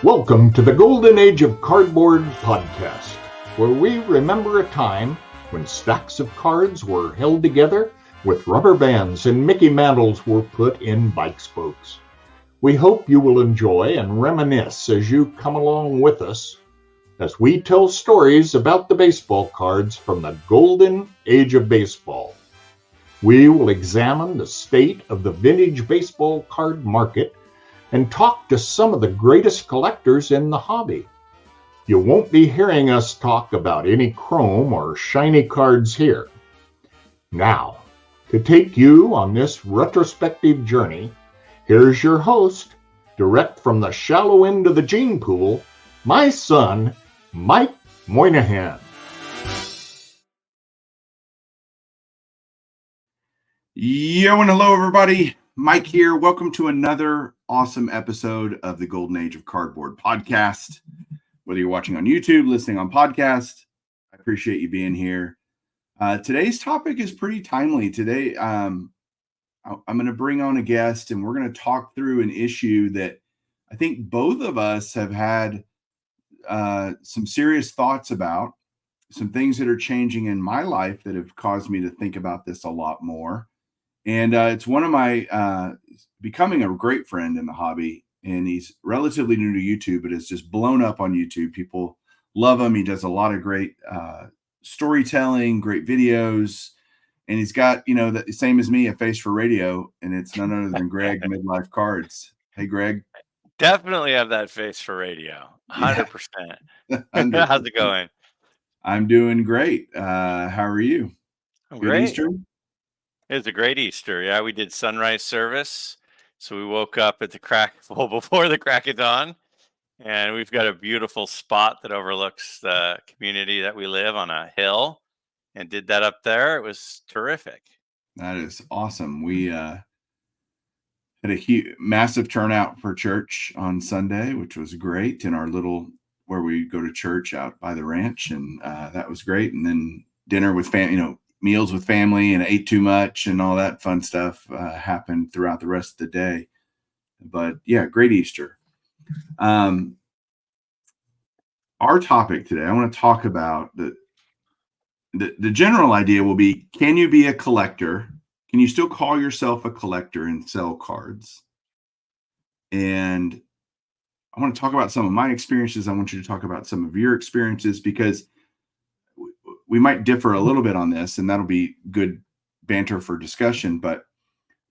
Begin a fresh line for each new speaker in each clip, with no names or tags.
Welcome to the Golden Age of Cardboard podcast, where we remember a time when stacks of cards were held together with rubber bands and Mickey mantles were put in bike spokes. We hope you will enjoy and reminisce as you come along with us as we tell stories about the baseball cards from the Golden Age of Baseball. We will examine the state of the vintage baseball card market and talk to some of the greatest collectors in the hobby. You won't be hearing us talk about any chrome or shiny cards here. Now, to take you on this retrospective journey, here's your host, direct from the shallow end of the gene pool, my son, Mike Moynihan.
Yo and hello everybody, Mike here. Welcome to another awesome episode of the Golden Age of Cardboard podcast. Whether you're watching on YouTube, listening on podcast, I appreciate you being here. Today's topic is pretty timely. Today, I'm going to bring on a guest and we're going to talk through an issue that I think both of us have had some serious thoughts about, some things that are changing in my life that have caused me to think about this a lot more. And it's one of my becoming a great friend in the hobby. And he's relatively new to YouTube, but it's just blown up on YouTube. People love him. He does a lot of great storytelling, great videos. And he's got, the same as me, a face for radio. And it's none other than Greg Midlife Cards. Hey, Greg.
Definitely have that face for radio. 100%.
Yeah.
How's it going?
I'm doing great. How are you?
I'm
Good
great.
Easter?
It was a great Easter. Yeah, we did sunrise service. So we woke up at before the crack of dawn. And we've got a beautiful spot that overlooks the community that we live on a hill. And did that up there. It was terrific.
That is awesome. We had a massive turnout for church on Sunday, which was great in our little, where we go to church out by the ranch. And that was great. And then dinner with meals with family, and ate too much and all that fun stuff happened throughout the rest of the day. But yeah, great Easter. Our topic today, I want to talk about the general idea will be, can you be a collector? Can you still call yourself a collector and sell cards? And I want to talk about some of my experiences. I want you to talk about some of your experiences, because we might differ a little bit on this, and that'll be good banter for discussion. But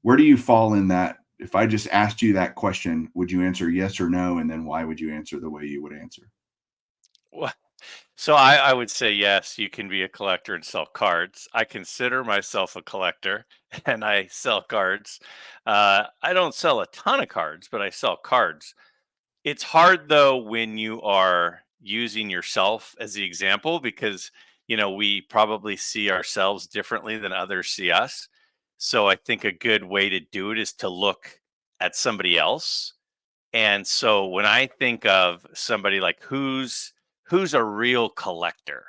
where do you fall in that? If I just asked you that question, would you answer yes or no? And then why would you answer the way you would answer?
Well, so I would say yes, you can be a collector and sell cards. I consider myself a collector and I sell cards. I don't sell a ton of cards, but I sell cards. It's hard though when you are using yourself as the example, because we probably see ourselves differently than others see us. So I think a good way to do it is to look at somebody else. And so when I think of somebody like who's a real collector,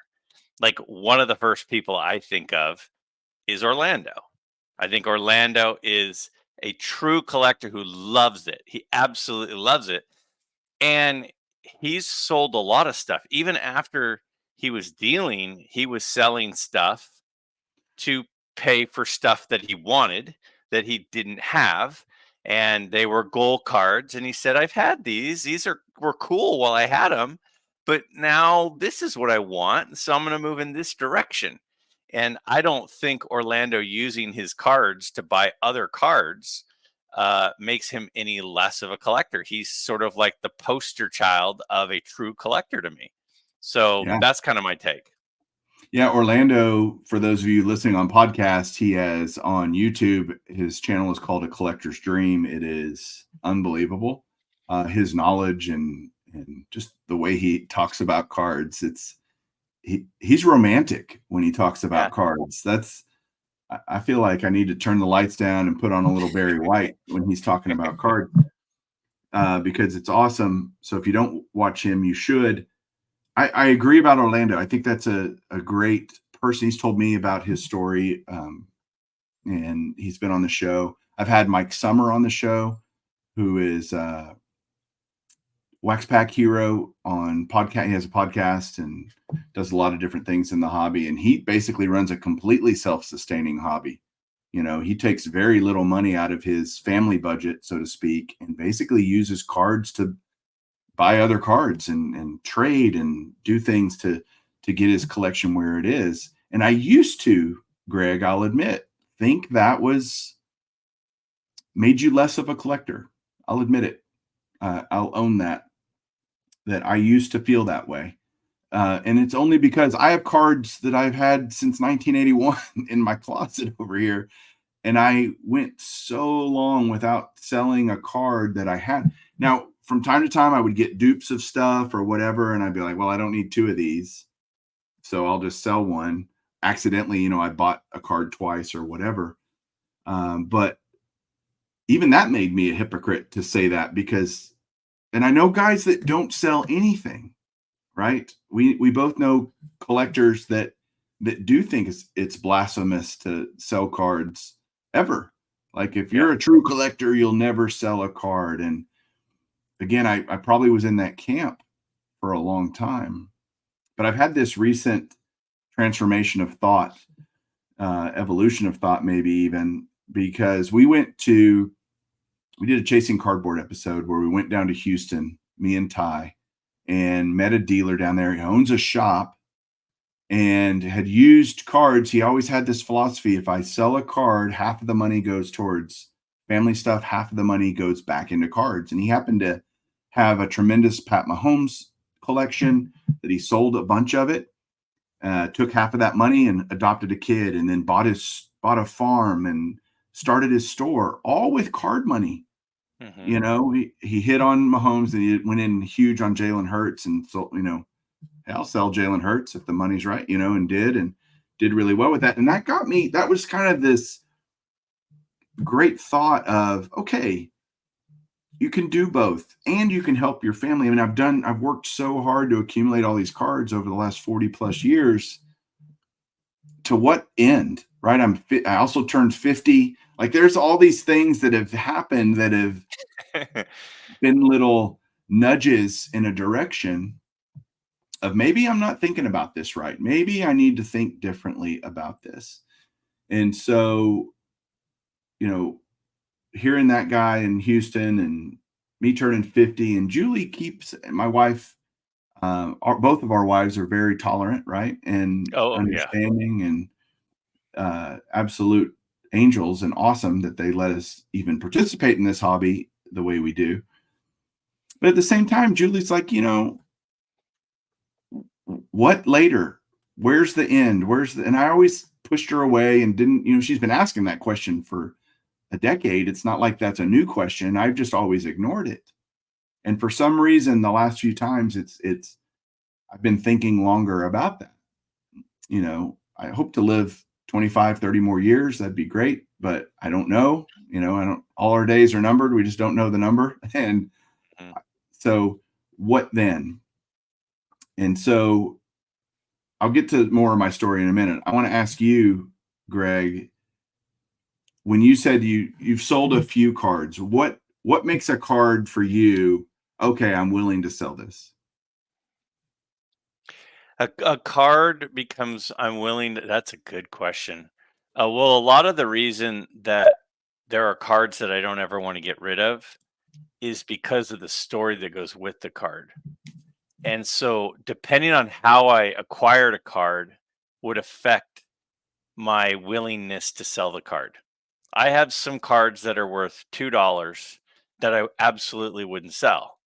like one of the first people I think of is Orlando. I think Orlando is a true collector who loves it. He absolutely loves it. And he's sold a lot of stuff. Even after he was dealing, he was selling stuff to pay for stuff that he wanted that he didn't have. And they were gold cards. And he said, I've had these. Were cool while I had them. But now this is what I want. So I'm going to move in this direction. And I don't think Orlando using his cards to buy other cards makes him any less of a collector. He's sort of like the poster child of a true collector to me. So That's kind of my take.
Yeah, Orlando, for those of you listening on podcast, he has on YouTube, his channel is called A Collector's Dream. It is unbelievable. His knowledge and just the way he talks about cards. He's romantic when he talks about cards. I feel like I need to turn the lights down and put on a little Barry White when he's talking about cards, because it's awesome. So if you don't watch him, you should. I agree about Orlando. I think that's a great person. He's told me about his story, and he's been on the show. I've had Mike Summer on the show, who is Wax Pack Hero on podcast. He has a podcast and does a lot of different things in the hobby. And he basically runs a completely self-sustaining hobby. He takes very little money out of his family budget, so to speak, and basically uses cards to buy other cards and trade and do things to get his collection where it is. And I used to, Greg, I'll admit, think that was made you less of a collector. I'll admit it. I'll own that I used to feel that way. And it's only because I have cards that I've had since 1981 in my closet over here. And I went so long without selling a card that I had. Now, from time to time, I would get dupes of stuff or whatever. And I'd be like, well, I don't need two of these, so I'll just sell one. Accidentally, I bought a card twice or whatever. But even that made me a hypocrite to say that, because, and I know guys that don't sell anything, right? We both know collectors that do think it's blasphemous to sell cards ever. Like, if you're a true collector, you'll never sell a card. And again, I probably was in that camp for a long time, but I've had this recent transformation of thought, evolution of thought, maybe even, because we did a Chasing Cardboard episode where we went down to Houston, me and Ty, and met a dealer down there. He owns a shop and had used cards. He always had this philosophy: if I sell a card, half of the money goes towards family stuff, half of the money goes back into cards. And he happened to have a tremendous Pat Mahomes collection that he sold a bunch of it, took half of that money and adopted a kid, and then bought a farm and started his store, all with card money. He hit on Mahomes, and he went in huge on Jalen Hurts, and so, I'll sell Jalen Hurts if the money's right, and did really well with that. And that was kind of this great thought of, okay, you can do both and you can help your family. I mean, I've worked so hard to accumulate all these cards over the last 40 plus years. To what end, right? I also turned 50. Like, there's all these things that have happened that have been little nudges in a direction of, maybe I'm not thinking about this right. Maybe I need to think differently about this. And so, hearing that guy in Houston and me turning 50, and Julie my wife, both of our wives are very tolerant, right? And understanding, and absolute angels, and awesome that they let us even participate in this hobby the way we do. But at the same time, Julie's like, what later? Where's the end? And I always pushed her away and didn't, she's been asking that question for a decade. It's not like that's a new question. I've just always ignored it. And for some reason, the last few times I've been thinking longer about that. I hope to live 25, 30 more years. That'd be great, but I don't know. All our days are numbered. We just don't know the number. And so what then? And so I'll get to more of my story in a minute. I want to ask you, Greg, when you said you've sold a few cards, what makes a card for you, okay, I'm willing to sell this?
A card becomes I'm willing to, that's a good question. Well, a lot of the reason that there are cards that I don't ever want to get rid of is because of the story that goes with the card. And so, depending on how I acquired a card would affect my willingness to sell the card. I have some cards that are worth $2 that I absolutely wouldn't sell.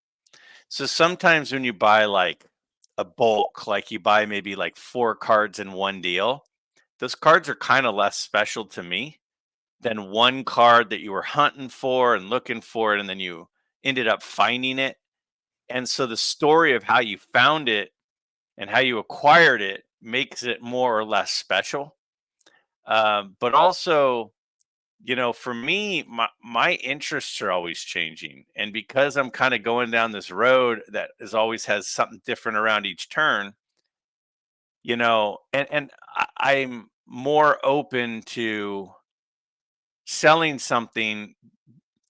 So sometimes when you buy like a bulk, like you buy maybe like 4 cards in one deal, those cards are kind of less special to me than one card that you were hunting for and looking for it, and then you ended up finding it. And so the story of how you found it and how you acquired it makes it more or less special. But also, for me, my interests are always changing. And because I'm kind of going down this road that always has something different around each turn, I'm more open to selling something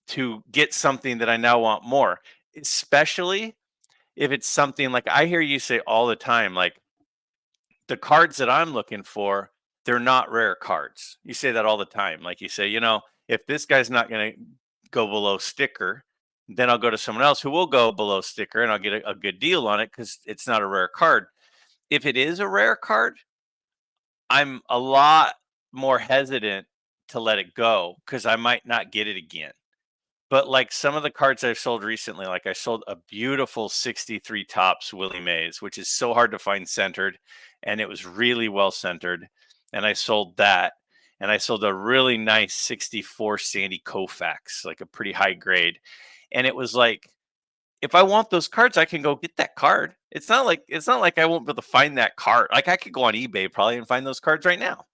to get something that I now want more, especially if it's something like I hear you say all the time, like the cards that I'm looking for, they're not rare cards. You say that all the time. Like you say, if this guy's not going to go below sticker, then I'll go to someone else who will go below sticker and I'll get a good deal on it because it's not a rare card. If it is a rare card, I'm a lot more hesitant to let it go because I might not get it again. But like some of the cards I've sold recently, like I sold a beautiful 63 tops Willie Mays, which is so hard to find centered. And it was really well centered. And I sold that. And I sold a really nice 64 Sandy Koufax, like a pretty high grade. And it was like, if I want those cards, I can go get that card. It's not like I won't be able to find that card. Like I could go on eBay probably and find those cards right now.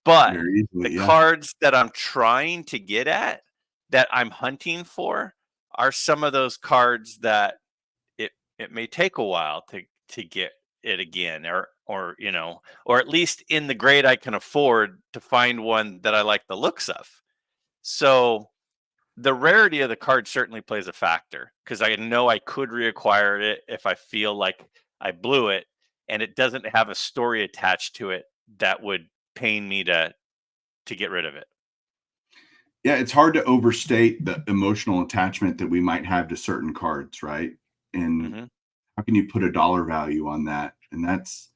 But
Very
the
easily, yeah.
cards that I'm trying to get at, that I'm hunting for, are some of those cards that it may take a while to get it again, or at least in the grade I can afford to find one that I like the looks of. So the rarity of the card certainly plays a factor because I know I could reacquire it if I feel like I blew it and it doesn't have a story attached to it that would pain me to get rid of it.
Yeah, it's hard to overstate the emotional attachment that we might have to certain cards, right? And
Hmm.
how can you put a dollar value on that? And that's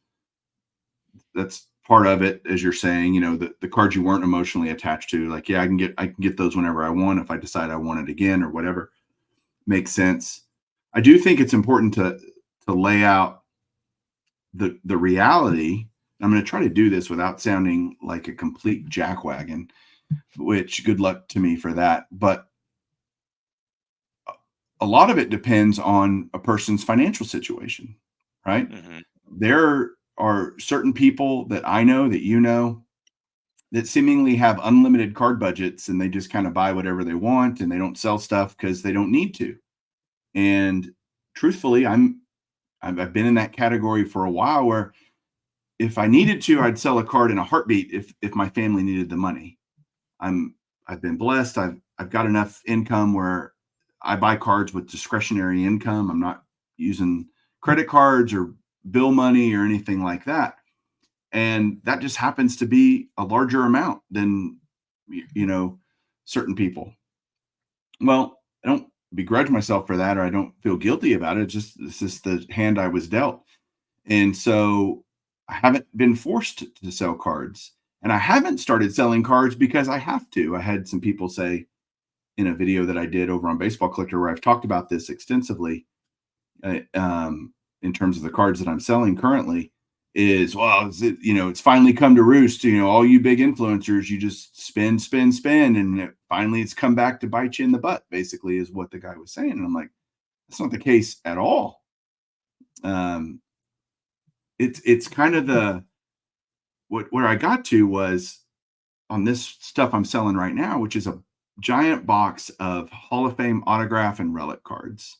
part of it, as you're saying, the cards you weren't emotionally attached to, like, yeah, I can get those whenever I want if I decide I want it again or whatever. Makes sense. I do think it's important to lay out the reality. I'm going to try to do this without sounding like a complete jackwagon, which good luck to me for that. But a lot of it depends on a person's financial situation, right?
Hmm.
There are certain people that I know that that seemingly have unlimited card budgets and they just kind of buy whatever they want and they don't sell stuff because they don't need to. And truthfully, I've been in that category for a while where if I needed to, I'd sell a card in a heartbeat if my family needed the money. I've been blessed. I've got enough income where I buy cards with discretionary income. I'm not using credit cards or bill money or anything like that. And that just happens to be a larger amount than certain people. Well, I don't begrudge myself for that or I don't feel guilty about it. It's just the hand I was dealt. And so I haven't been forced to sell cards. And I haven't started selling cards because I have to. I had some people say in a video that I did over on Baseball Collector where I've talked about this extensively in terms of the cards that I'm selling currently is, well, it's finally come to roost. All you big influencers, you just spend, and finally it's come back to bite you in the butt, basically, is what the guy was saying. And I'm like, that's not the case at all. It's kind of where I got to was on this stuff I'm selling right now, which is a giant box of Hall of Fame autograph and relic cards.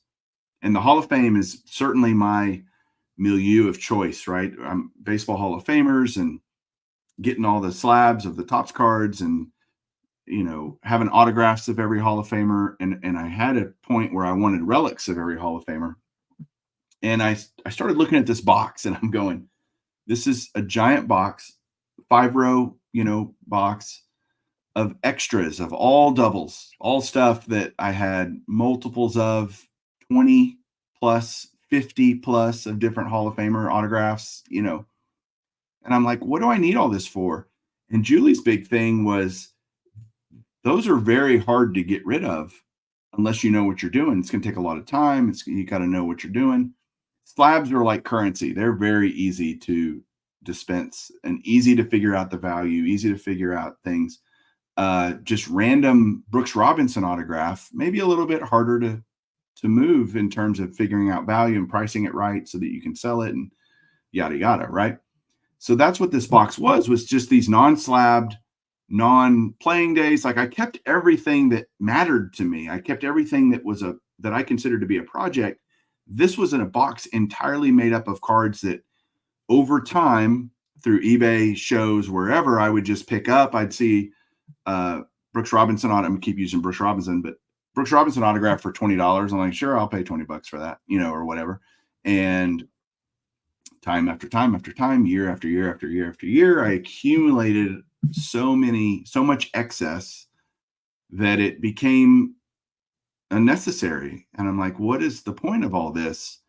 And the Hall of Fame is certainly my milieu of choice, right? I'm baseball Hall of Famers and getting all the slabs of the Topps cards and, having autographs of every Hall of Famer. And I had a point where I wanted relics of every Hall of Famer. And I started looking at this box and I'm going, this is a giant box, 5-row, box of extras of all doubles, all stuff that I had multiples of 20 plus, 50 plus of different Hall of Famer autographs, and I'm like, what do I need all this for? And Julie's big thing was those are very hard to get rid of unless you know what you're doing. It's going to take a lot of time. You got to know what you're doing. Slabs are like currency. They're very easy to dispense and easy to figure out the value, easy to figure out things. Just random Brooks Robinson autograph, maybe a little bit harder to move in terms of figuring out value and pricing it right so that you can sell it and yada, yada, right? So that's what this box was just these non-slabbed, non-playing days. Like I kept everything that mattered to me. I kept everything that I considered to be a project. This was in a box entirely made up of cards that over time through eBay shows, wherever I would just pick up, I'd see Brooks Robinson I'm gonna keep using Brooks Robinson, but Brooks Robinson autograph for $20. I'm like, sure, I'll pay $20 for that, or whatever. And time after time after time, year after year after year after year, I accumulated so much excess that it became unnecessary. And I'm like, what is the point of all this?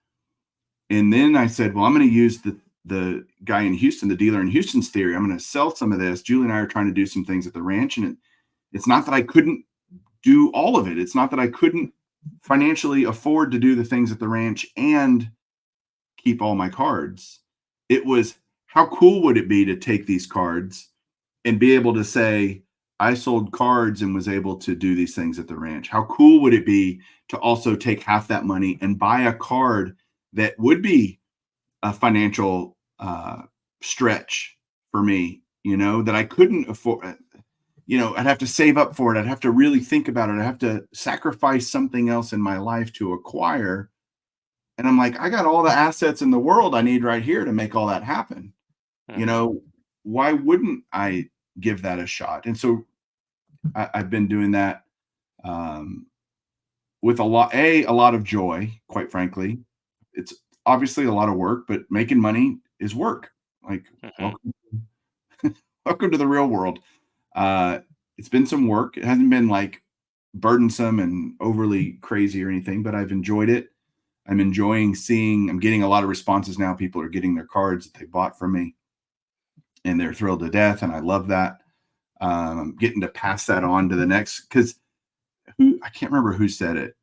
And then I said, well, I'm going to use the guy in Houston, the dealer in Houston's theory. I'm going to sell some of this. Julie and I are trying to do some things at the ranch, and it's not that I couldn't do all of it. It's not that I couldn't financially afford to do the things at the ranch and keep all my cards. It was, how cool would it be to take these cards and be able to say, I sold cards and was able to do these things at the ranch? How cool would it be to also take half that money and buy a card that would be a financial stretch for me, that I couldn't afford? I'd have to save up for it. I'd have to really think about it. I'd have to sacrifice something else in my life to acquire. And I'm like, I got all the assets in the world I need right here to make all that happen. Why wouldn't I give that a shot? And so I've been doing that with a lot of joy, quite frankly. It's obviously a lot of work, but making money is work. Like, welcome to the real world. It's been some work. It hasn't been like burdensome and overly crazy or anything, but I've enjoyed it. I'm getting a lot of responses now. People are getting their cards that they bought from me and they're thrilled to death. And I love that. I'm getting to pass that on to the next, because I can't remember who said it.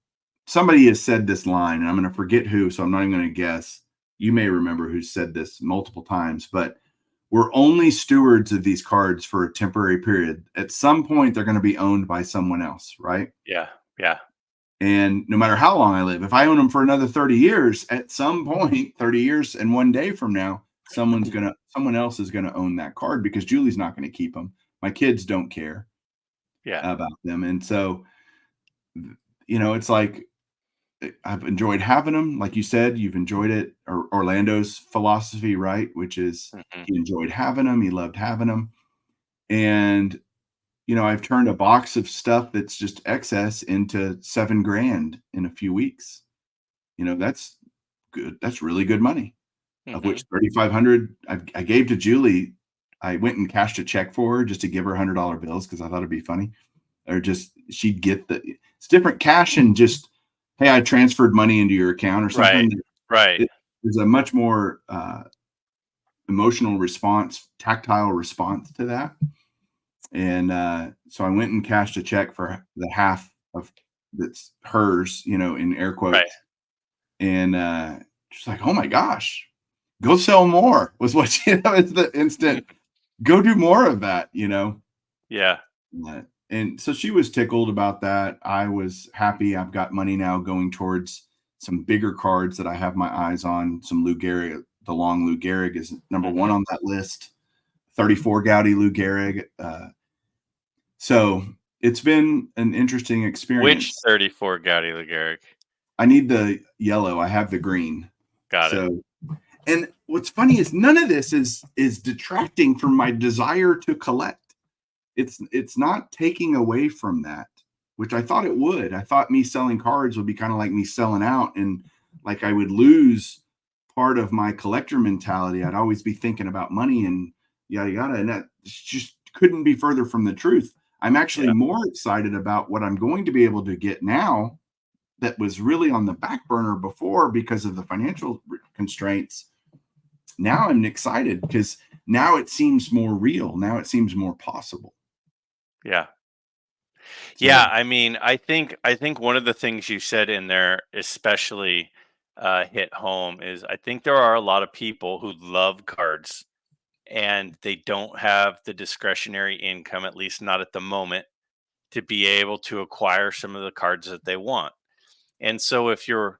Somebody has said this line, and I'm going to forget who, so I'm not even going to guess. You may remember who said this multiple times, but we're only stewards of these cards for a temporary period. At some point, they're going to be owned by someone else, right?
Yeah. Yeah.
And no matter how long I live, if I own them for another 30 years, at some point, 30 years and one day from now, someone else is going to own that card, because Julie's not going to keep them. My kids don't care about them. And so, it's like, I've enjoyed having them. Like you said, you've enjoyed it. Or Orlando's philosophy, right? Which is, he enjoyed having them. He loved having them. And, I've turned a box of stuff that's just excess into $7,000 in a few weeks. That's good. That's really good money, of which 3,500 I gave to Julie. I went and cashed a check for her just to give her $100 bills, because I thought it'd be funny. Or just, she'd get it's different cash and just, hey, I transferred money into your account or something.
Right.
There's a much more emotional response, tactile response to that. And so I went and cashed a check for the half of that's hers, in air quotes.
Right.
And she's like, oh my gosh, go sell more, was what it's the instant, go do more of that,
Yeah.
And so she was tickled about that. I was happy. I've got money now going towards some bigger cards that I have my eyes on. Some Lou Gehrig. The long Lou Gehrig is number one on that list. 34 Gaudy Lou Gehrig. So it's been an interesting experience.
Which 34 Gaudy Lou Gehrig?
I need the yellow. I have the green.
Got it.
And what's funny is none of this is detracting from my desire to collect. It's not taking away from that, which I thought it would. I thought me selling cards would be kind of like me selling out, and like I would lose part of my collector mentality. I'd always be thinking about money and yada yada, and that just couldn't be further from the truth. I'm actually more excited about what I'm going to be able to get now, that was really on the back burner before because of the financial constraints. Now I'm excited because now it seems more real. Now it seems more possible.
Yeah. Yeah. I mean, I think one of the things you said in there especially hit home is, I think there are a lot of people who love cards and they don't have the discretionary income, at least not at the moment, to be able to acquire some of the cards that they want. And so if you're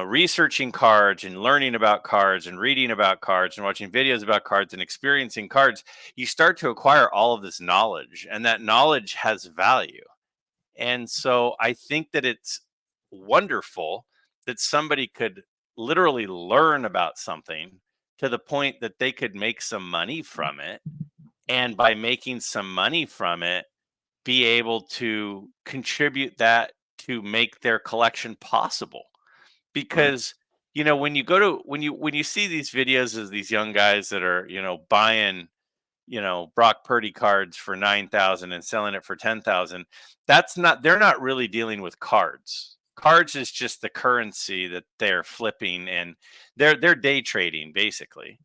researching cards and learning about cards and reading about cards and watching videos about cards and experiencing cards, you start to acquire all of this knowledge, and that knowledge has value. And so I think that it's wonderful that somebody could literally learn about something to the point that they could make some money from it, and by making some money from it, be able to contribute that to make their collection possible. Because when you go to when you see these videos of these young guys that are, buying, Brock Purdy cards for 9,000 and selling it for 10,000, they're not really dealing with cards. Cards is just the currency that they're flipping, and they're day trading basically.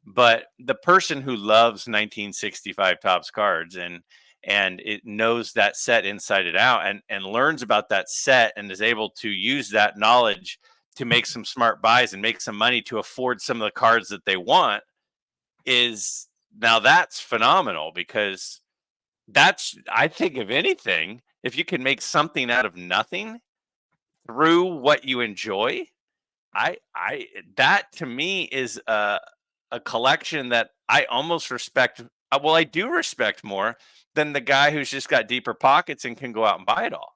But the person who loves 1965 Topps cards and it knows that set inside and out, and learns about that set and is able to use that knowledge to make some smart buys and make some money to afford some of the cards that they want, is now that's phenomenal, because I think, if anything, if you can make something out of nothing through what you enjoy, I that to me is a collection that I almost respect. Well, I do respect more than the guy who's just got deeper pockets and can go out and buy it all.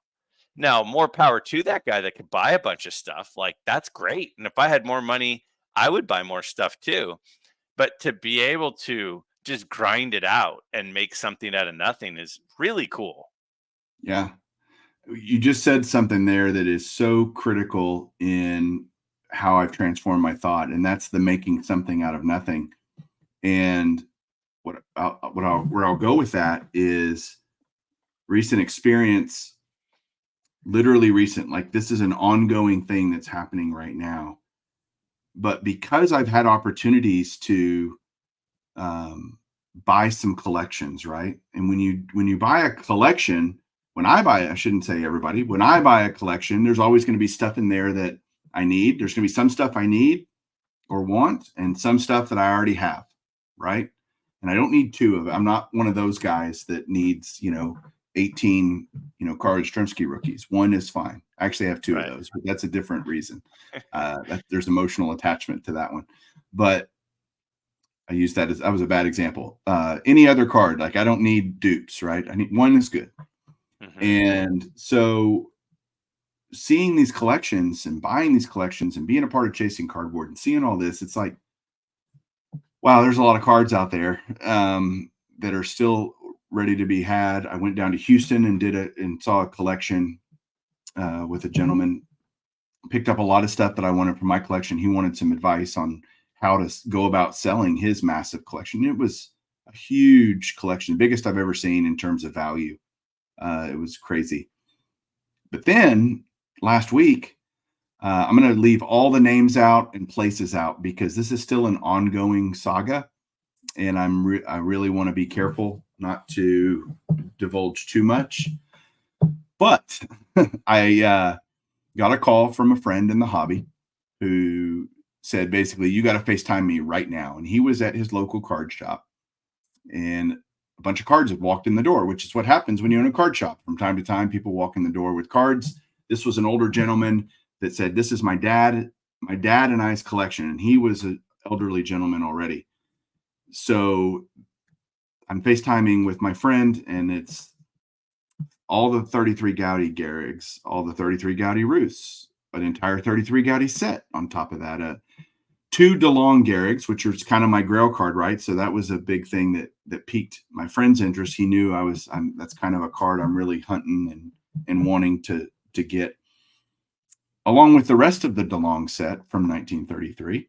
Now, more power to that guy that could buy a bunch of stuff. Like, that's great. And if I had more money, I would buy more stuff too. But to be able to just grind it out and make something out of nothing is really cool.
Yeah. You just said something there that is so critical in how I've transformed my thought, and that's the making something out of nothing. And where I'll go with that is recent experience, literally recent. Like, this is an ongoing thing that's happening right now. But because I've had opportunities to buy some collections, right? And when you buy a collection, I shouldn't say everybody, when I buy a collection, there's always going to be stuff in there that I need. There's going to be some stuff I need or want, and some stuff that I already have, right? And I don't need two of it. I'm not one of those guys that needs, 18, Carl Yastrzemski rookies. One is fine. I actually have two
Right.
of those, but that's a different reason. There's emotional attachment to that one. But I use that was a bad example. Any other card, like, I don't need dupes, right? I need one is good.
Mm-hmm.
And so seeing these collections and buying these collections and being a part of Chasing Cardboard and seeing all this, it's like, wow, there's a lot of cards out there that are still ready to be had. I went down to Houston and saw a collection with a gentleman, picked up a lot of stuff that I wanted from my collection. He wanted some advice on how to go about selling his massive collection. It was a huge collection, biggest I've ever seen in terms of value. It was crazy. But then last week, I'm going to leave all the names out and places out because this is still an ongoing saga. And I really want to be careful not to divulge too much. But I got a call from a friend in the hobby who said, basically, you got to FaceTime me right now. And he was at his local card shop, and a bunch of cards had walked in the door, which is what happens when you own a card shop. From time to time, people walk in the door with cards. This was an older gentleman that said, this is my dad and I's collection. And he was an elderly gentleman already. So I'm FaceTiming with my friend, and it's all the 33 Gaudy Garrigs, all the 33 Gaudy Ruths, an entire 33 Gaudy set on top of that, 2 DeLong Garrigs, which is kind of my grail card, right? So that was a big thing that piqued my friend's interest. He knew that's kind of a card I'm really hunting and wanting to get, along with the rest of the DeLong set from 1933.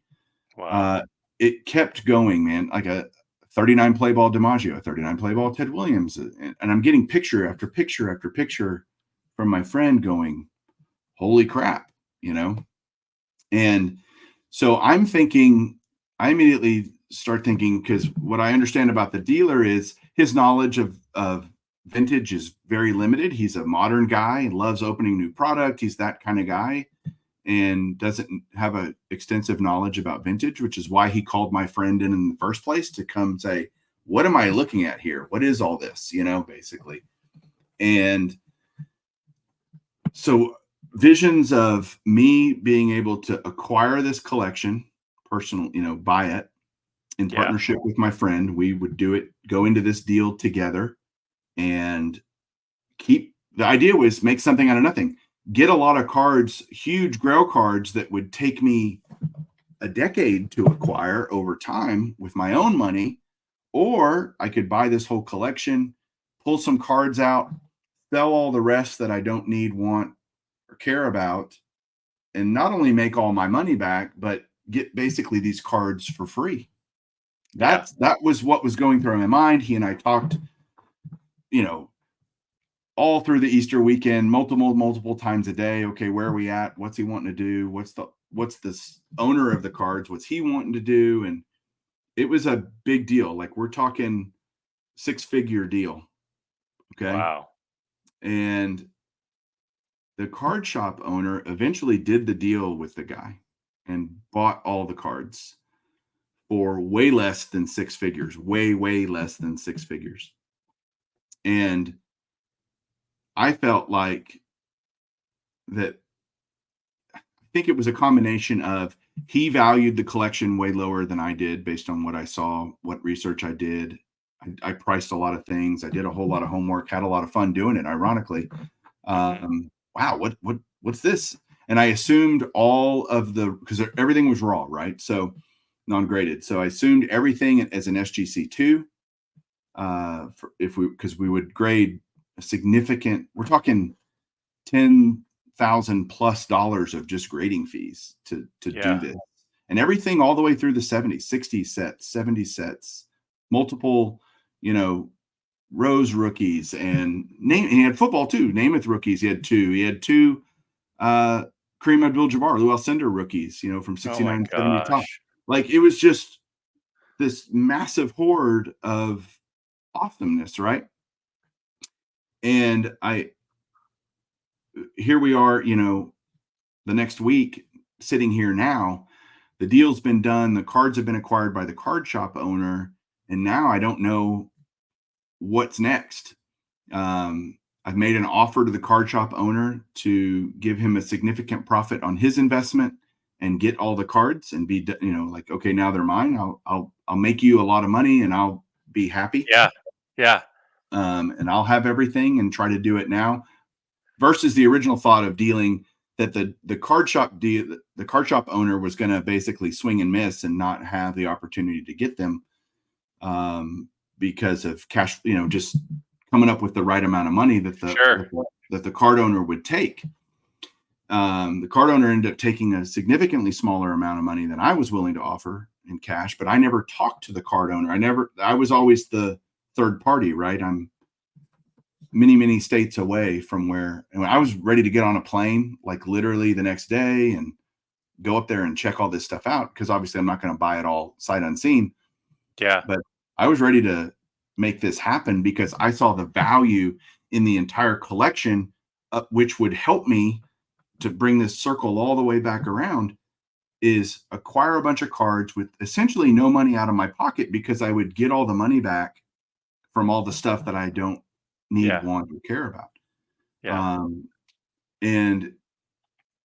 Wow.
It kept going, man. Like a 39 play ball DiMaggio, a 39 play ball Ted Williams, and I'm getting picture after picture after picture from my friend going, holy crap, And so I immediately start thinking, because what I understand about the dealer is his knowledge of vintage is very limited. He's a modern guy and loves opening new product. He's that kind of guy and doesn't have an extensive knowledge about vintage, which is why he called my friend in the first place to come say, what am I looking at here? What is all this, basically. And so visions of me being able to acquire this collection, personal, buy it in partnership with my friend. We would go into this deal together, and the idea was make something out of nothing. Get a lot of cards, huge grail cards that would take me a decade to acquire over time with my own money, or I could buy this whole collection, pull some cards out, sell all the rest that I don't need, want, or care about, not only make all my money back, but get basically these cards for free. That was what was going through my mind. He and I talked, all through the Easter weekend, multiple times a day. Okay, where are we at? What's he wanting to do? What's this owner of the cards? What's he wanting to do? And it was a big deal. Like, we're talking 6-figure deal. Okay.
Wow.
And the card shop owner eventually did the deal with the guy and bought all the cards for way less than 6 figures, way less than 6 figures. And I felt like that. I think it was a combination of, he valued the collection way lower than I did based on what I saw, what research I did. I priced a lot of things. I did a whole lot of homework, had a lot of fun doing it, ironically. Wow, what's this? And I assumed all of because everything was raw, right? So non-graded. So I assumed everything as an SGC2. Because we would grade a significant, we're talking $10,000+ of just grading fees to do this, and everything all the way through the 70s, 60 sets, 70 sets, multiple, Rose rookies, and he had football too. Namath rookies. He had two. Kareem Abdul-Jabbar, Lou Alcindor rookies, from 69 to 70 top. Like, it was just this massive horde of awesomeness, right? And here we are, the next week, sitting here now. The deal's been done. The cards have been acquired by the card shop owner, and now I don't know what's next. I've made an offer to the card shop owner to give him a significant profit on his investment and get all the cards and be, like, okay, now they're mine. I'll make you a lot of money and I'll be happy.
Yeah.
And I'll have everything and try to do it now, versus the original thought of dealing that the card shop owner was going to basically swing and miss and not have the opportunity to get them, because of cash, just coming up with the right amount of money that the card owner would take. The card owner ended up taking a significantly smaller amount of money than I was willing to offer in cash, but I never talked to the card owner. I was always the third party, right? I'm many states away from where, and I was ready to get on a plane, like literally the next day, and go up there and check all this stuff out, because obviously I'm not going to buy it all sight unseen.
Yeah.
But I was ready to make this happen because I saw the value in the entire collection, which would help me to bring this circle all the way back around, is acquire a bunch of cards with essentially no money out of my pocket, because I would get all the money back from all the stuff that I don't need, want, or care about. And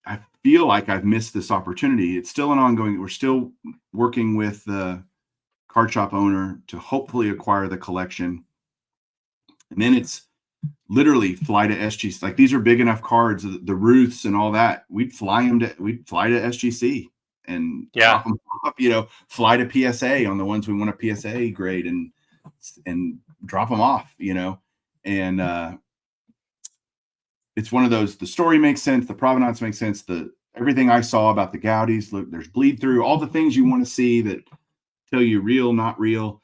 I feel like I've missed this opportunity. It's still an ongoing, we're still working with the card shop owner to hopefully acquire the collection. And then it's literally fly to SGC. Like, these are big enough cards, the Ruths and all that. We'd fly to SGC and drop them off, fly to PSA on the ones we want a PSA grade and drop them off, and it's one of those, the story makes sense. The provenance makes sense. Everything I saw about the Gaudis, look, there's bleed through, all the things you want to see that tell you real, not real.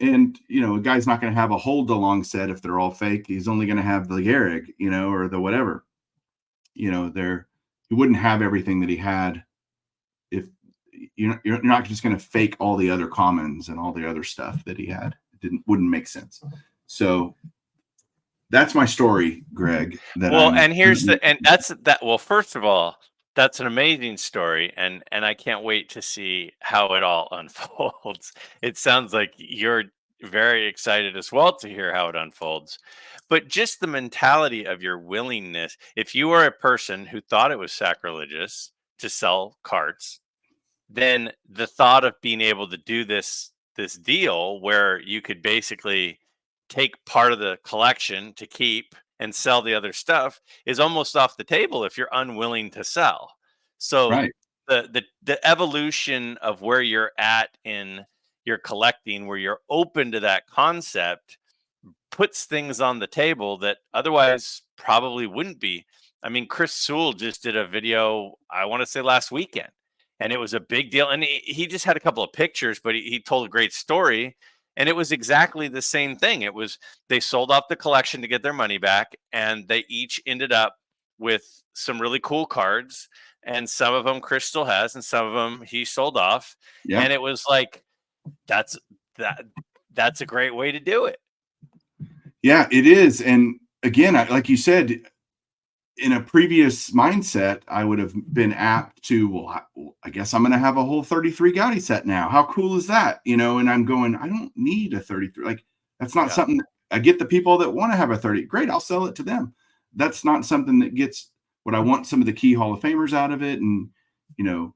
And, a guy's not going to have a hold along set if they're all fake. He's only going to have the Gehrig, or the whatever, he wouldn't have everything that he had if you're not just going to fake all the other commons and all the other stuff that he had. It wouldn't make sense. So that's my story, Greg.
Well, first of all, that's an amazing story, and I can't wait to see how it all unfolds. It sounds like you're very excited as well to hear how it unfolds. But just the mentality of your willingness, if you are a person who thought it was sacrilegious to sell cards, then the thought of being able to do this deal where you could basically take part of the collection to keep and sell the other stuff is almost off the table if you're unwilling to sell. So
right.
the evolution of where you're at in your collecting, where you're open to that concept, puts things on the table that otherwise probably wouldn't be. I mean, Chris Sewell just did a video, I want to say last weekend, and it was a big deal. And he just had a couple of pictures, but he told a great story. And it was exactly the same thing. It was, they sold off the collection to get their money back, and they each ended up with some really cool cards. And some of them Chris still has, and some of them he sold off.
Yeah.
And it was like, that's that that's a great way to do it.
Yeah, it is. And again, like you said, in a previous mindset, I would have been apt to, well, I guess I'm going to have a whole 33 Gaudi set now. How cool is that? You know, and I'm going, I don't need a 33. Like, that's not something. I get the people that want to have a 30. Great, I'll sell it to them. That's not something that gets what I want some of the key Hall of Famers out of it. And, you know,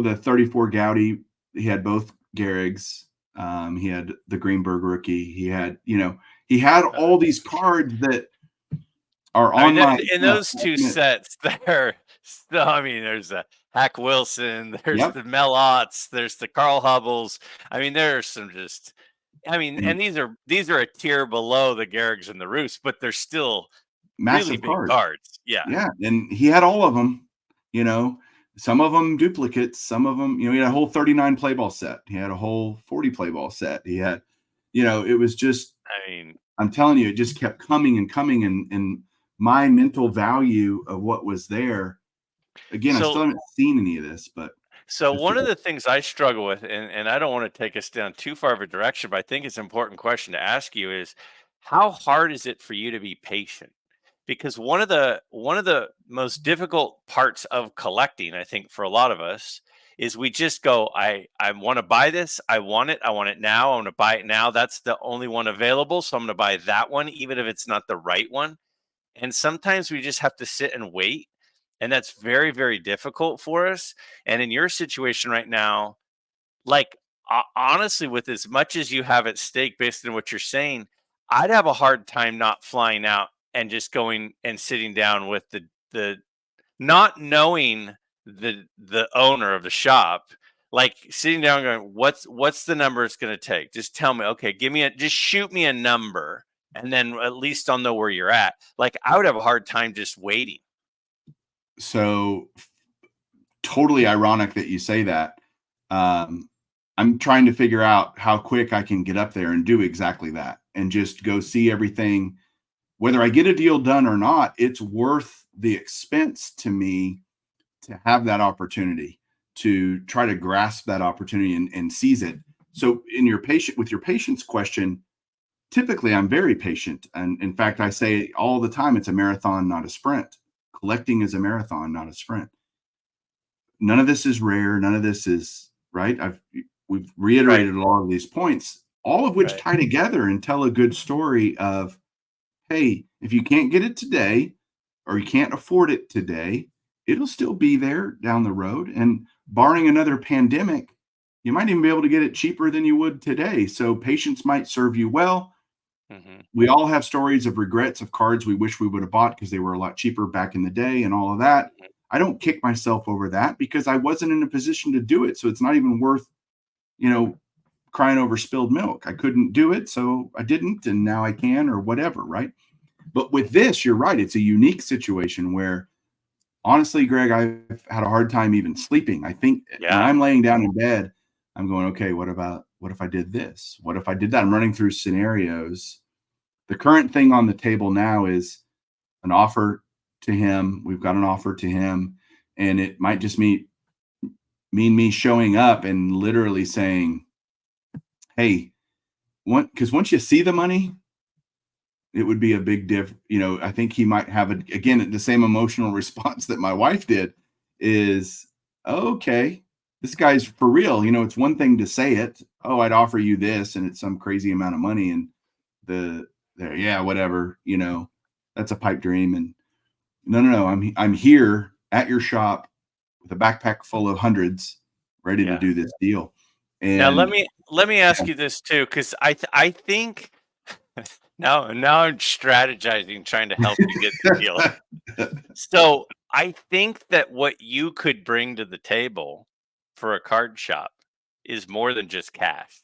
the 34 Gaudi, he had both Gehrigs. He had the Greenberg rookie. He had, he had all these cards that are on
in those two sets there. So, I mean, there's a Hack Wilson, there's the Melotts, there's the Carl Hubbles. I mean, there's some just, and these are a tier below the Gehrigs and the Roos, but they're still
massive
really big cards. Yeah.
And he had all of them, some of them duplicates, some of them, he had a whole 39 play ball set. He had a whole 40 play ball set. He had, it was just, I'm telling you, it just kept coming and coming, and my mental value of what was there. Again, I still haven't seen any of this, but.
So one of the things I struggle with, and I don't want to take us down too far of a direction, but I think it's an important question to ask you is, how hard is it for you to be patient? Because one of the most difficult parts of collecting, I think, for a lot of us, is we just go, I want to buy this, I want it now, I want to buy it now. That's the only one available, so I'm going to buy that one, even if it's not the right one. And sometimes we just have to sit and wait. And that's very, very difficult for us. And in your situation right now, like, honestly, with as much as you have at stake based on what you're saying, I'd have a hard time not flying out and just going and sitting down with the not knowing the owner of the shop, like sitting down going, what's the number it's going to take? Just tell me, okay, just shoot me a number, and then at least I'll know where you're at. Like, I would have a hard time just waiting.
So totally ironic that you say that. I'm trying to figure out how quick I can get up there and do exactly that, and just go see everything. Whether I get a deal done or not, it's worth the expense to me to have that opportunity, to try to grasp that opportunity and seize it. So with your patience question, typically I'm very patient. And in fact, I say all the time, it's a marathon, not a sprint. Collecting is a marathon, not a sprint. None of this is rare. None of this is right. We've reiterated a lot of these points, all of which tie together and tell a good story of, hey, if you can't get it today, or you can't afford it today, it'll still be there down the road. And barring another pandemic, you might even be able to get it cheaper than you would today. So patience might serve you well. Mm-hmm. We all have stories of regrets of cards we wish we would have bought because they were a lot cheaper back in the day and all of that. Mm-hmm. I don't kick myself over that because I wasn't in a position to do it. So it's not even worth, crying over spilled milk. I couldn't do it, so I didn't, and now I can, or whatever, right? But with this, you're right. It's a unique situation where, honestly, Greg, I've had a hard time even sleeping. I think when I'm laying down in bed, I'm going, okay, what if I did this? What if I did that? I'm running through scenarios. The current thing on the table now is an offer to him. We've got an offer to him, and it might just mean me showing up and literally saying, hey, because once you see the money, it would be a big diff. I think he might have again the same emotional response that my wife did. Is okay, this guy's for real. It's one thing to say it. Oh, I'd offer you this, and it's some crazy amount of money, and whatever. That's a pipe dream. And no. I'm here at your shop with a backpack full of hundreds, ready to do this deal. And
now let me ask you this too, because I think now I'm strategizing, trying to help you get the deal. So I think that what you could bring to the table for a card shop is more than just cash,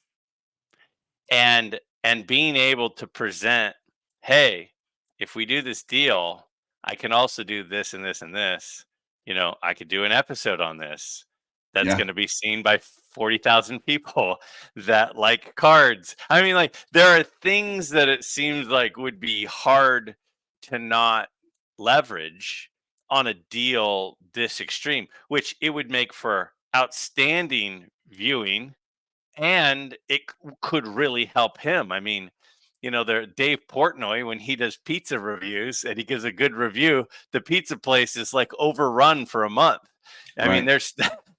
and being able to present, hey, if we do this deal, I can also do this and this and this. I could do an episode on this that's
Yeah.
going to be seen by 40,000 people that like cards. I mean, like, there are things that it seems like would be hard to not leverage on a deal this extreme, which it would make for outstanding viewing, and it could really help him. I mean, there Dave Portnoy, when he does pizza reviews and he gives a good review, the pizza place is like overrun for a month. I mean,
Right.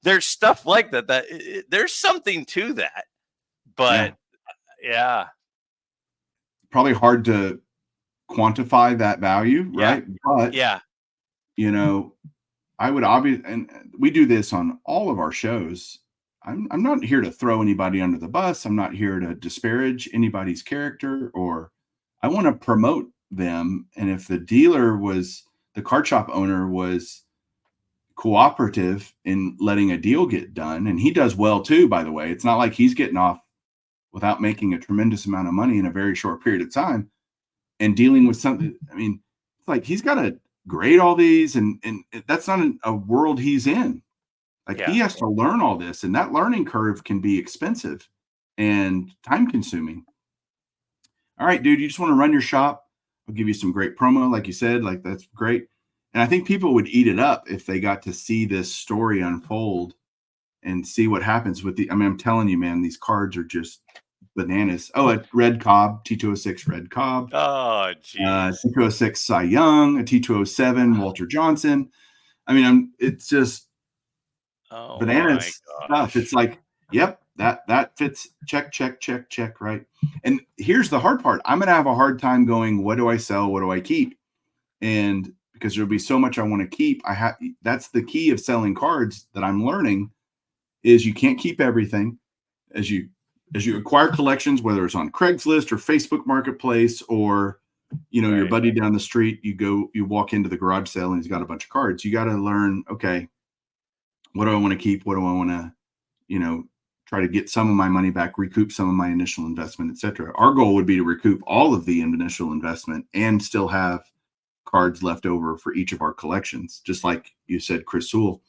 there's stuff like that there's something to that.
Yeah.
But yeah,
Probably hard to quantify that value,
yeah,
right? But,
yeah,
I would obviously, and we do this on all of our shows. I'm not here to throw anybody under the bus. I'm not here to disparage anybody's character, or I want to promote them. And if the card shop owner was cooperative in letting a deal get done, and he does well too, by the way, it's not like he's getting off without making a tremendous amount of money in a very short period of time and dealing with something. I mean, it's like he's got to grade all these, and that's not a world he's in. Like, he
yeah,
has to learn all this, and that learning curve can be expensive and time consuming. All right, dude, you just want to run your shop. I'll give you some great promo, like you said. Like, that's great. And I think people would eat it up if they got to see this story unfold and see what happens with I mean, I'm telling you, man, these cards are just bananas. Oh, a red Cobb, T206 red Cobb,
oh geez,
T206 Cy Young, a T207 Walter Johnson. I mean, it's just
oh my
bananas stuff. It's
gosh,
like, yep, that fits. Check, check, check, check. Right. And here's the hard part. I'm going to have a hard time going, what do I sell? What do I keep? And because there'll be so much I want to keep, that's the key of selling cards that I'm learning, is you can't keep everything. As you acquire collections, whether it's on Craigslist or Facebook Marketplace, or your
right,
buddy down the street, you walk into the garage sale and he's got a bunch of cards. You got to learn, okay, what do I want to keep? What do I want to, try to get some of my money back, recoup some of my initial investment, etc. Our goal would be to recoup all of the initial investment and still have cards left over for each of our collections, just like you said, Chris Sewell.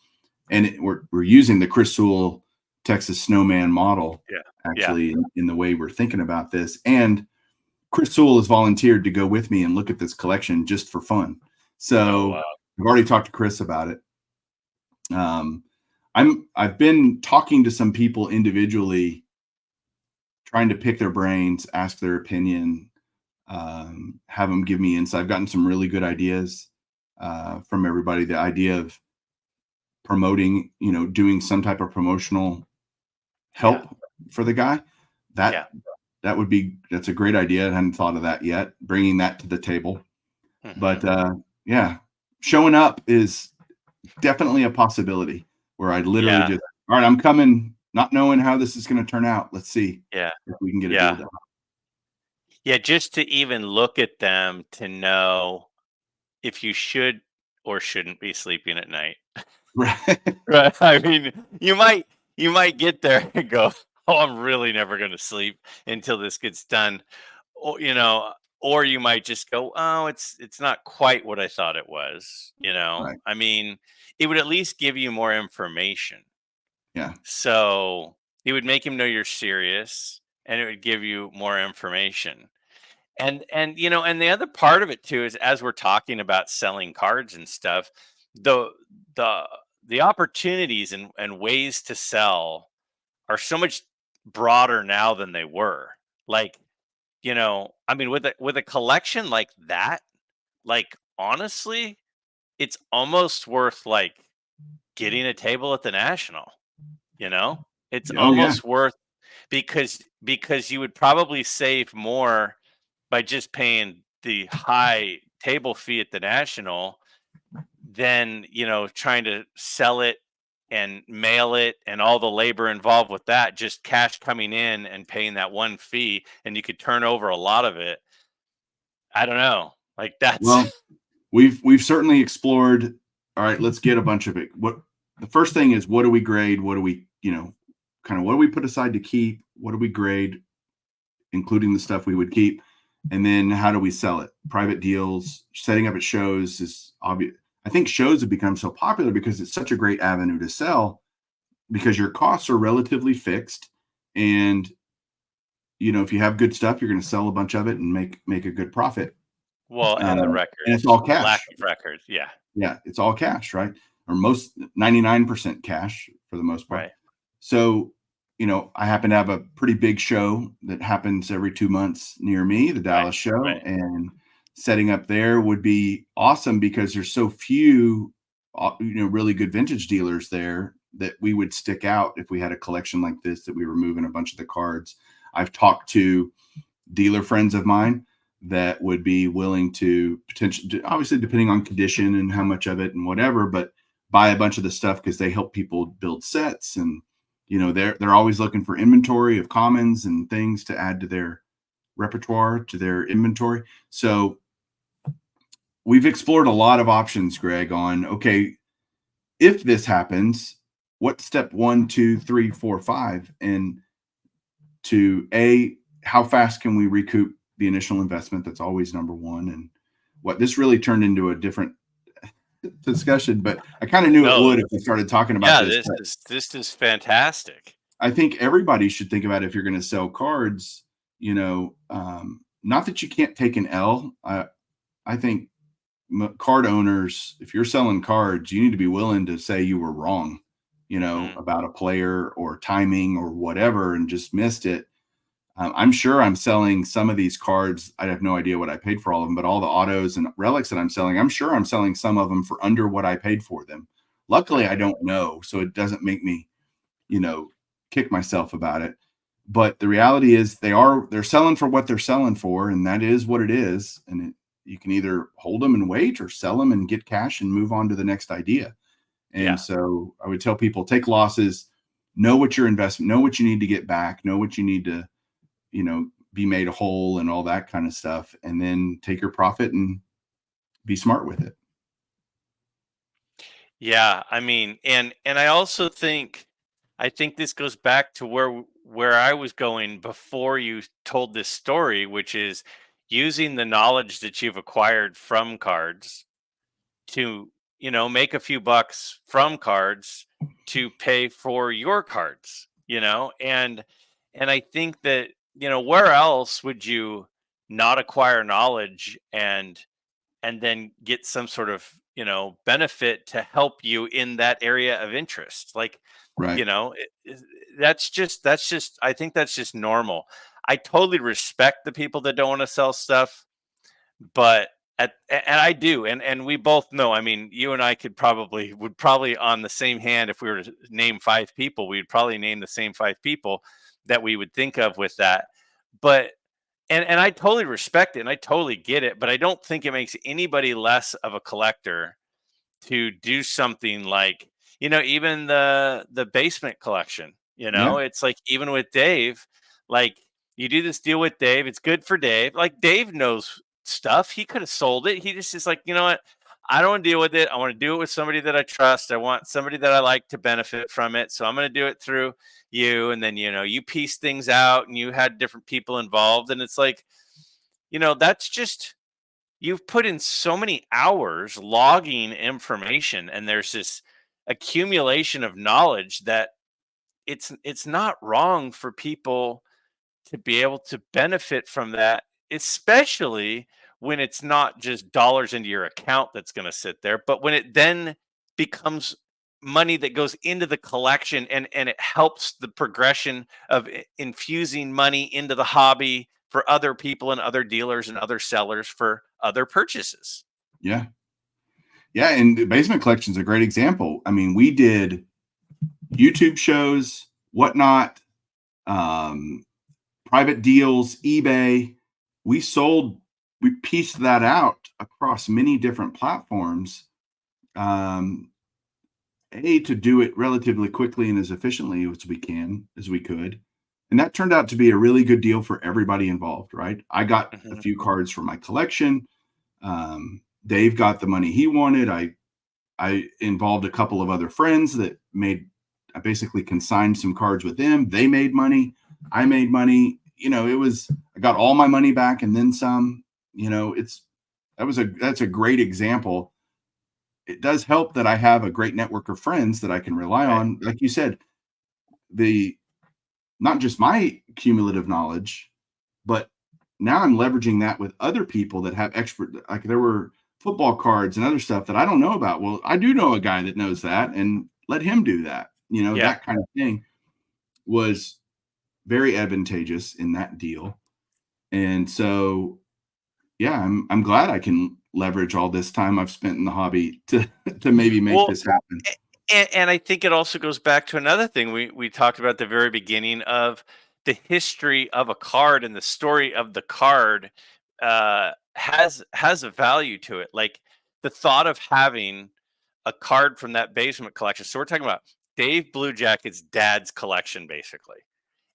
And we're using the Chris Sewell Texas Snowman model,
yeah, yeah,
actually, in the way we're thinking about this. And Chris Sewell has volunteered to go with me and look at this collection just for fun.
oh
So
wow,
I've already talked to Chris about it. I've been talking to some people individually, trying to pick their brains, ask their opinion, have them give me insight. I've gotten some really good ideas from everybody. The idea of promoting, doing some type of promotional
yeah,
help for the guy,
yeah,
that's a great idea. I hadn't thought of that yet, bringing that to the table.
hmm,
But yeah, showing up is definitely a possibility, where I'd literally
yeah,
just, all right, I'm coming, not knowing how this is going to turn out. Let's see
yeah,
if we can get a deal
yeah.
done.
Yeah, just to even look at them to know if you should or shouldn't be sleeping at night.
Right.
Right. I mean, you might get there and go, "Oh, I'm really never going to sleep until this gets done." Or you might just go, "Oh, it's not quite what I thought it was."
Right.
I mean, it would at least give you more information.
Yeah.
So, it would make him know you're serious, and it would give you more information. And the other part of it too is, as we're talking about selling cards and stuff, the the the opportunities and ways to sell are so much broader now than they were. Like, I mean, with a collection like that, like, honestly, it's almost worth, like, getting a table at the National, you know? It's
Oh yeah.
almost worth, because you would probably save more by just paying the high table fee at the National than, trying to sell it and mail it and all the labor involved with that, just cash coming in and paying that one fee, and you could turn over a lot of it. I don't know. Like, that's
Well, we've certainly explored. All right, let's get a bunch of it. What the first thing is, what do we grade? What do we, kind of, what do we put aside to keep? What do we grade, including the stuff we would keep? And then how do we sell it? Private deals, setting up at shows is obvious. I think shows have become so popular because it's such a great avenue to sell, because your costs are relatively fixed. And, if you have good stuff, you're going to sell a bunch of it and make a good profit.
Well, and the
And it's all
records, lack
cash.
of records. Yeah.
Yeah, it's all cash, right? Or most 99% cash for the most part.
Right.
So, I happen to have a pretty big show that happens every 2 months near me, the Dallas show,
Right.
and setting up there would be awesome because there's so few, really good vintage dealers there that we would stick out if we had a collection like this, that we were moving a bunch of the cards. I've talked to dealer friends of mine that would be willing to potentially, obviously depending on condition and how much of it and whatever, but buy a bunch of the stuff because they help people build sets. And they're always looking for inventory of commons and things to add to their repertoire, to their inventory. So we've explored a lot of options, Greg, on, okay, if this happens, what step 1, 2, 3, 4, 5, and how fast can we recoup the initial investment? That's always number one. And what this really turned into a different discussion, but I kind of knew it would if we started talking about this.
This is fantastic.
I think everybody should think about, if you're going to sell cards, not that you can't take an L. I think card owners, if you're selling cards, you need to be willing to say you were wrong, about a player or timing or whatever, and just missed it. I'm sure I'm selling some of these cards. I have no idea what I paid for all of them, but all the autos and relics that I'm selling, I'm sure I'm selling some of them for under what I paid for them. Luckily, I don't know, so it doesn't make me, kick myself about it. But the reality is they're selling for what they're selling for, and that is what it is. And you can either hold them and wait, or sell them and get cash and move on to the next idea. And so I would tell people, take losses, know what your investment, know what you need to get back, know what you need to, be made whole and all that kind of stuff, and then take your profit and be smart with it.
Yeah, I mean, and I think this goes back to where I was going before you told this story, which is using the knowledge that you've acquired from cards to, make a few bucks from cards to pay for your cards, and I think that, where else would you not acquire knowledge and then get some sort of, benefit to help you in that area of interest? Like,
Right.
that's just I think that's just normal. I totally respect the people that don't want to sell stuff, but and I do, and we both know. I mean, you and I would probably on the same hand, if we were to name 5 people, we'd probably name the same 5 people that we would think of with that. But and I totally respect it and I totally get it, but I don't think it makes anybody less of a collector to do something like, even the basement collection.
Yeah.
It's like, even with Dave, like, you do this deal with Dave, it's good for Dave. Like, Dave knows stuff. He could have sold it. He just is like, you know what? I don't want to deal with it. I want to do it with somebody that I trust. I want somebody that I like to benefit from it. So I'm going to do it through you. And then, you piece things out and you had different people involved. And it's like, that's just, you've put in so many hours logging information, and there's this accumulation of knowledge that it's not wrong for people to be able to benefit from that, especially when it's not just dollars into your account that's going to sit there, but when it then becomes money that goes into the collection, and it helps the progression of infusing money into the hobby for other people and other dealers and other sellers for other purchases.
Yeah. Yeah. And the basement collection is a great example. I mean, we did YouTube shows, whatnot, private deals, eBay. We pieced that out across many different platforms. To do it relatively quickly and as efficiently as we could. And that turned out to be a really good deal for everybody involved, right? I got a
Mhm.
few cards for my collection. Dave got the money he wanted. I involved a couple of other friends I basically consigned some cards with them. They made money. I made money. I got all my money back and then some. That's a great example. It does help that I have a great network of friends that I can rely on. Like you said, not just my cumulative knowledge, but now I'm leveraging that with other people that have expert, like there were football cards and other stuff that I don't know about. Well, I do know a guy that knows that, and let him do that. That kind of thing was very advantageous in that deal. And so, yeah, I'm glad I can leverage all this time I've spent in the hobby to maybe make this happen.
And I think it also goes back to another thing we talked about at the very beginning of the history of a card, and the story of the card has a value to it. Like the thought of having a card from that basement collection. So we're talking about Dave Blue Jacket's dad's collection, basically.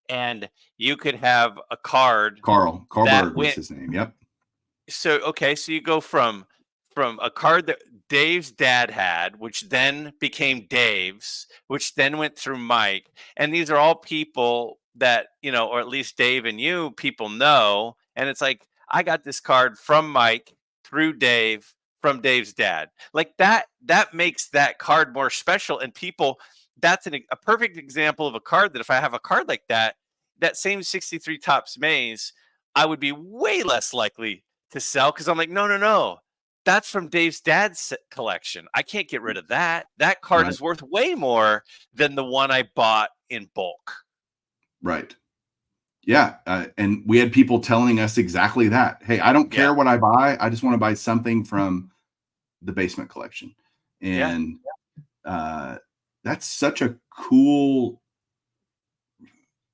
And you could have a card
Carl
that
Berg was
went
his name. Yep.
so okay, so you go from a card that Dave's dad had, which then became Dave's, which then went through Mike, and these are all people that or at least Dave and you people know, and it's like I got this card from Mike through Dave from Dave's dad, like that makes that card more special, and people that's a perfect example of a card that if I have a card like that, that same 63 tops maze, I would be way less likely to sell because I'm like, no, no, no. That's from Dave's dad's collection. I can't get rid of that. That card
Right.
is worth way more than the one I bought in bulk.
Right. Yeah. And we had people telling us exactly that. Hey, I don't care what I buy. I just want to buy something from the basement collection. And that's such a cool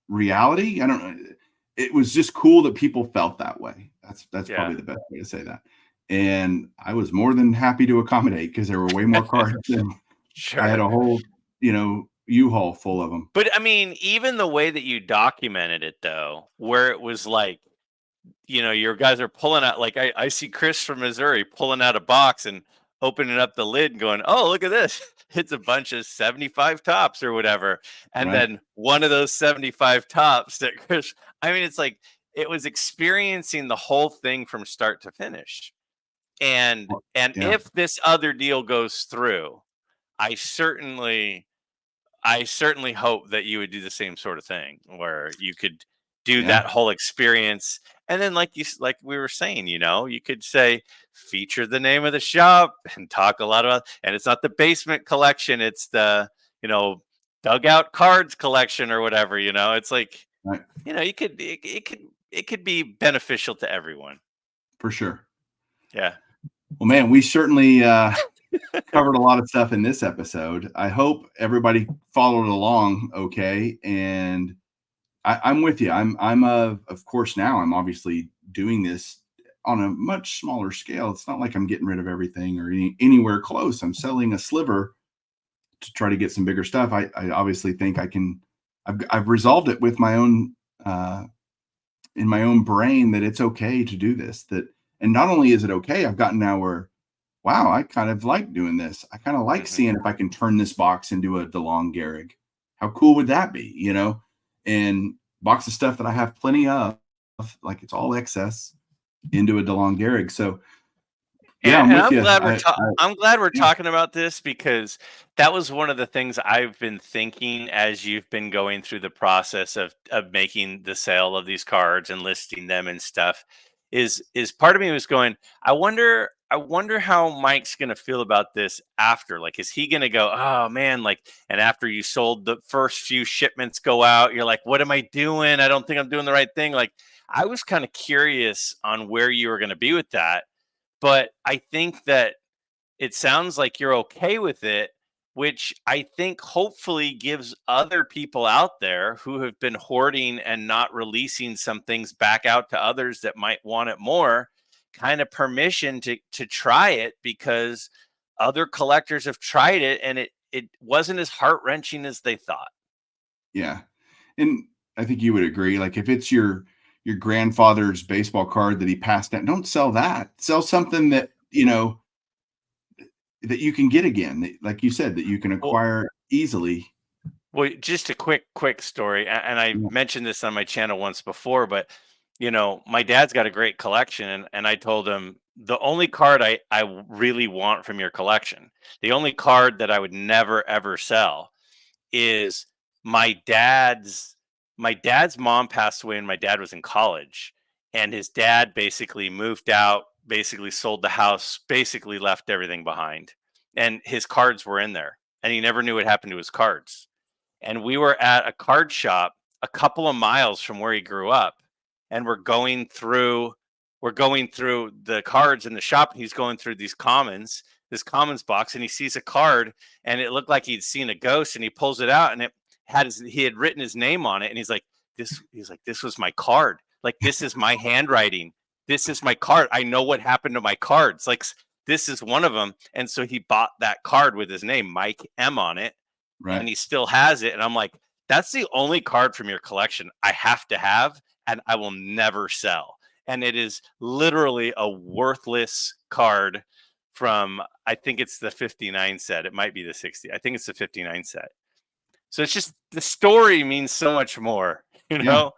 reality. I don't know. It was just cool that people felt that way. That's probably the best way to say that. And I was more than happy to accommodate because there were way more cards than
Sure.
I had a whole, U-Haul full of them.
But I mean, even the way that you documented it, though, where it was like, your guys are pulling out, like I see Chris from Missouri pulling out a box and opening up the lid and going, oh, look at this. It's a bunch of 75 tops or whatever. And
Right.
then one of those 75 tops that Chris, I mean, it's like, it was experiencing the whole thing from start to finish. And if this other deal goes through, I certainly hope that you would do the same sort of thing where you could do that whole experience. And then like we were saying, you could say feature the name of the shop and talk a lot about, and it's not the basement collection, it's the, dugout cards collection or whatever, it's like,
Right.
it could be beneficial to everyone.
For sure.
Yeah.
Well, man, we certainly covered a lot of stuff in this episode. I hope everybody followed along okay. And I'm with you. Of course, now I'm obviously doing this on a much smaller scale. It's not like I'm getting rid of everything or anywhere close. I'm selling a sliver to try to get some bigger stuff. I obviously think I've resolved it with my own, in my own brain that it's okay to do this. And not only is it okay, I've gotten now where, wow, I kind of like doing this. I kind of like seeing if I can turn this box into a DeLong Gehrig. How cool would that be, And box of stuff that I have plenty of, like it's all excess, into a DeLong Gehrig. So, yeah, I'm with you.
I'm glad we're talking about this because that was one of the things I've been thinking as you've been going through the process of making the sale of these cards and listing them and stuff. Is part of me was going, I wonder how Mike's gonna feel about this after. Like, is he gonna go, oh man, like, and after you sold the first few shipments go out, you're like, what am I doing? I don't think I'm doing the right thing. Like, I was kind of curious on where you were gonna be with that. But I think that it sounds like you're okay with it, which I think hopefully gives other people out there who have been hoarding and not releasing some things back out to others that might want it more, kind of permission to try it, because other collectors have tried it and it wasn't as heart-wrenching as they thought.
Yeah. And I think you would agree. Like if it's your grandfather's baseball card that he passed down, don't sell that. Sell something that, that you can get again, like you said, that you can acquire easily.
Well, just a quick story, and I
Yeah.
mentioned this on my channel once before, but my dad's got a great collection, and I told him the only card I really want from your collection, the only card that I would never ever sell is my dad's my dad's mom passed away and my dad was in college, and his dad basically moved out, basically sold the house, basically left everything behind, and his cards were in there, and he never knew what happened to his cards. And we were at a card shop a couple of miles from where he grew up, and we're going through the cards in the shop, and he's going through this commons box, and he sees a card, and it looked like he'd seen a ghost, and he pulls it out, and he had written his name on it, and this was my card, like, this is my handwriting, this is my card, I know what happened to my cards, like, this is one of them. And so he bought that card with his name, Mike M, on it,
Right.
and he still has it. And I'm like, that's the only card from your collection I have to have, and I will never sell. And it is literally a worthless card from, I think it's the 59 set. It might be the 60. I think it's the 59 set. So it's just, the story means so much more,
Yeah.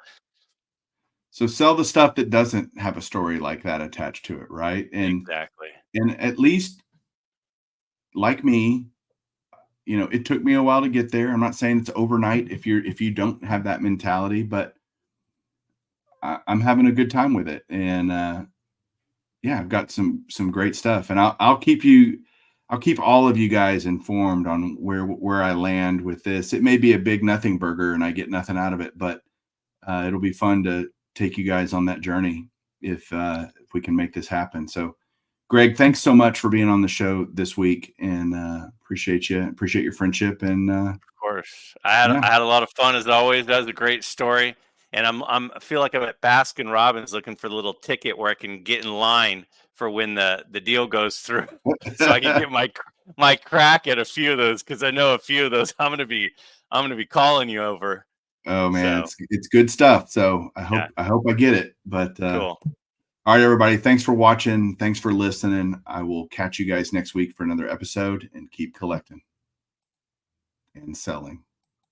So sell the stuff that doesn't have a story like that attached to it, right?
Exactly.
And at least, like me, it took me a while to get there. I'm not saying it's overnight if you don't have that mentality, but I'm having a good time with it. And yeah, I've got some great stuff, and I'll keep all of you guys informed on where I land with this. It may be a big nothing burger and I get nothing out of it, but it'll be fun to take you guys on that journey if we can make this happen. So, Greg, thanks so much for being on the show this week, and appreciate your friendship. And
Of course. I had a lot of fun as always. That was a great story. And I feel like I'm at Baskin Robbins looking for the little ticket where I can get in line for when the deal goes through, so I can get my crack at a few of those, because I know a few of those I'm gonna be calling you over.
oh man,
So
it's good stuff. So
yeah,
I hope I get it. But
cool.
all right, everybody, thanks for watching. Thanks for listening. I will catch you guys next week for another episode, and keep collecting and selling.